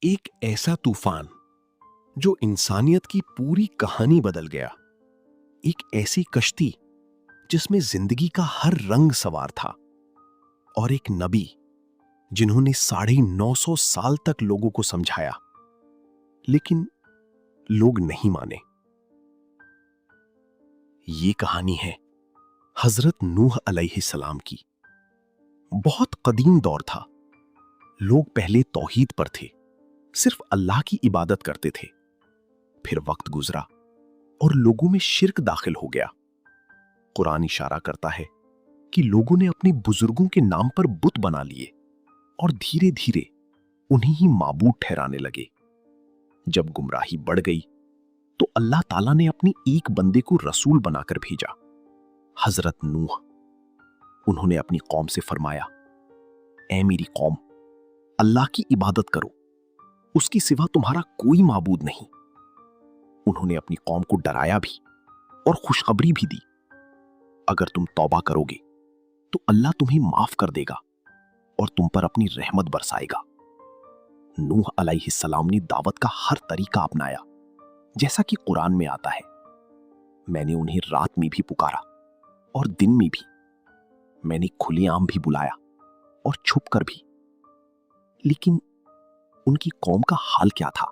ایک ایسا طوفان جو انسانیت کی پوری کہانی بدل گیا، ایک ایسی کشتی جس میں زندگی کا ہر رنگ سوار تھا، اور ایک نبی جنہوں نے 950 سال تک لوگوں کو سمجھایا لیکن لوگ نہیں مانے۔ یہ کہانی ہے حضرت نوح علیہ السلام کی۔ بہت قدیم دور تھا، لوگ پہلے توحید پر تھے، صرف اللہ کی عبادت کرتے تھے۔ پھر وقت گزرا اور لوگوں میں شرک داخل ہو گیا۔ قرآن اشارہ کرتا ہے کہ لوگوں نے اپنے بزرگوں کے نام پر بت بنا لیے اور دھیرے دھیرے انہیں ہی معبود ٹھہرانے لگے۔ جب گمراہی بڑھ گئی تو اللہ تعالیٰ نے اپنی ایک بندے کو رسول بنا کر بھیجا، حضرت نوح۔ انہوں نے اپنی قوم سے فرمایا، اے میری قوم، اللہ کی عبادت کرو، اس کی سوا تمہارا کوئی معبود نہیں۔ انہوں نے اپنی قوم کو ڈرایا بھی اور خوشخبری بھی دی، اگر تم توبہ کرو گے تو اللہ تمہیں معاف کر دے گا اور تم پر اپنی رحمت برسائے گا۔ نوح علیہ السلام نے دعوت کا ہر طریقہ اپنایا، جیسا کہ قرآن میں آتا ہے، میں نے انہیں رات میں بھی پکارا اور دن میں بھی، میں نے کھلے عام بھی بلایا اور چھپ کر بھی۔ لیکن ان کی قوم کا حال کیا تھا؟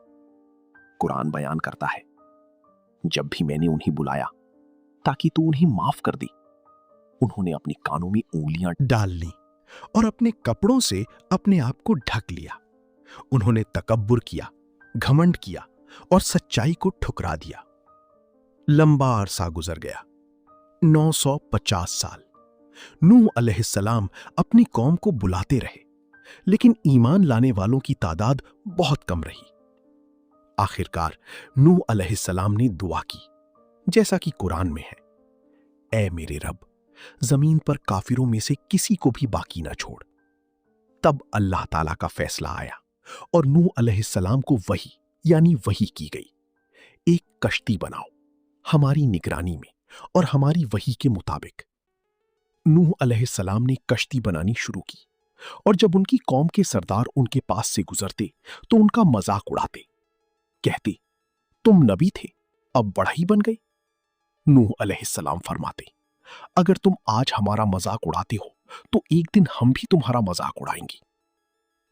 قرآن بیان کرتا ہے، جب بھی میں نے انہیں بلایا تاکہ تو انہیں معاف کر دی، انہوں نے اپنے کانوں میں انگلیاں ڈال لیں اور اپنے کپڑوں سے اپنے آپ کو ڈھک لیا۔ انہوں نے تکبر کیا، گھمنڈ کیا اور سچائی کو ٹھکرا دیا۔ لمبا عرصہ گزر گیا، 950 سال۔ نوح علیہ السلام اپنی قوم کو بلاتے رہے، لیکن ایمان لانے والوں کی تعداد بہت کم رہی۔ آخرکار نوح علیہ السلام نے دعا کی، جیسا کہ قرآن میں ہے، اے میرے رب، زمین پر کافروں میں سے کسی کو بھی باقی نہ چھوڑ۔ تب اللہ تعالیٰ کا فیصلہ آیا اور نوح علیہ السلام کو وحی کی گئی، ایک کشتی بناؤ ہماری نگرانی میں اور ہماری وحی کے مطابق۔ نوح علیہ السلام نے کشتی بنانی شروع کی، اور جب ان کی قوم کے سردار ان کے پاس سے گزرتے تو ان کا مذاق اڑاتے، کہتے، تم نبی تھے، اب بڑھئی بن گئے۔ نوح علیہ السلام فرماتے، اگر تم آج ہمارا مذاق اڑاتے ہو تو ایک دن ہم بھی تمہارا مذاق اڑائیں گے۔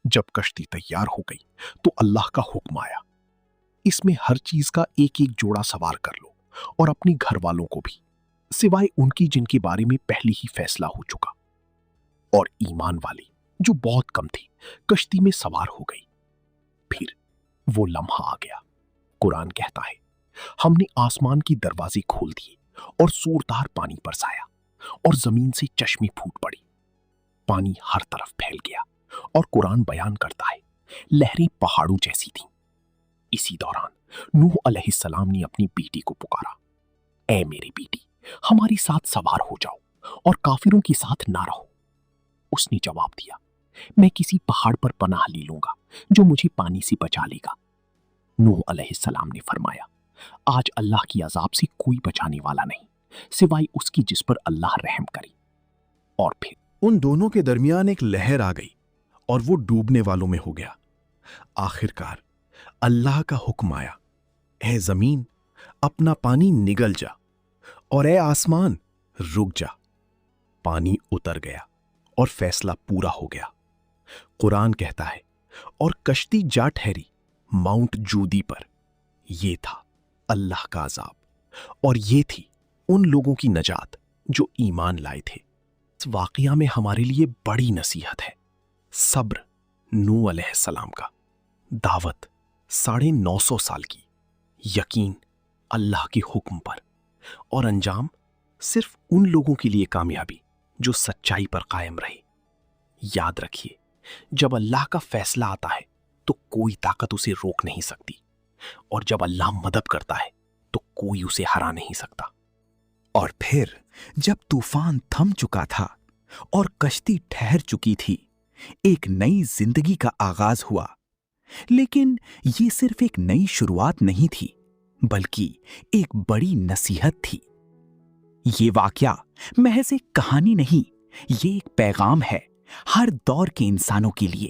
جب کشتی تیار ہو گئی تو اللہ کا حکم آیا، اس میں ہر چیز کا ایک ایک جوڑا سوار کر لو اور اپنے گھر والوں کو بھی، سوائے ان کی جن کے بارے میں پہلے ہی فیصلہ ہو چکا۔ اور ایمان والے جو بہت کم تھے کشتی میں سوار ہو گئی۔ پھر وہ لمحہ آ گیا، قرآن کہتا ہے، ہم نے آسمان کی دروازے کھول دیے اور زوردار پانی برسایا اور زمین سے چشمے پھوٹ پڑی، پانی ہر طرف پھیل گیا، اور قرآن بیان کرتا ہے لہریں پہاڑوں جیسی تھیں۔ اسی دوران نوح علیہ السلام نے اپنی بیٹی کو پکارا، اے میری بیٹی، ہمارے ساتھ سوار ہو جاؤ اور کافروں کے ساتھ نہ رہو۔ اس نے جواب دیا، میں کسی پہاڑ پر پناہ لے لوں گا جو مجھے پانی سے بچا لے گا۔ نوح علیہ السلام نے فرمایا، آج اللہ کی عذاب سے کوئی بچانے والا نہیں سوائے اس کی جس پر اللہ رحم کرے۔ اور پھر ان دونوں کے درمیان ایک لہر آ گئی اور وہ ڈوبنے والوں میں ہو گیا۔ آخرکار اللہ کا حکم آیا، اے زمین، اپنا پانی نگل جا، اور اے آسمان، رک جا۔ پانی اتر گیا اور فیصلہ پورا ہو گیا۔ قرآن کہتا ہے، اور کشتی جا ٹھہری ماؤنٹ جودی پر۔ یہ تھا اللہ کا عذاب، اور یہ تھی ان لوگوں کی نجات جو ایمان لائے تھے۔ اس واقعہ میں ہمارے لیے بڑی نصیحت ہے، صبر۔ نوح علیہ السلام کا دعوت 950 سال کی، یقین اللہ کے حکم پر، اور انجام صرف ان لوگوں کے لیے کامیابی جو سچائی پر قائم رہے۔ یاد رکھیے، جب اللہ کا فیصلہ آتا ہے تو کوئی طاقت اسے روک نہیں سکتی، اور جب اللہ مدد کرتا ہے تو کوئی اسے ہرا نہیں سکتا۔ اور پھر جب طوفان تھم چکا تھا اور کشتی ٹھہر چکی تھی، ایک نئی زندگی کا آغاز ہوا۔ لیکن یہ صرف ایک نئی شروعات نہیں تھی، بلکہ ایک بڑی نصیحت تھی۔ یہ واقعہ محض ایک کہانی نہیں، یہ ایک پیغام ہے ہر دور کے انسانوں کے لیے۔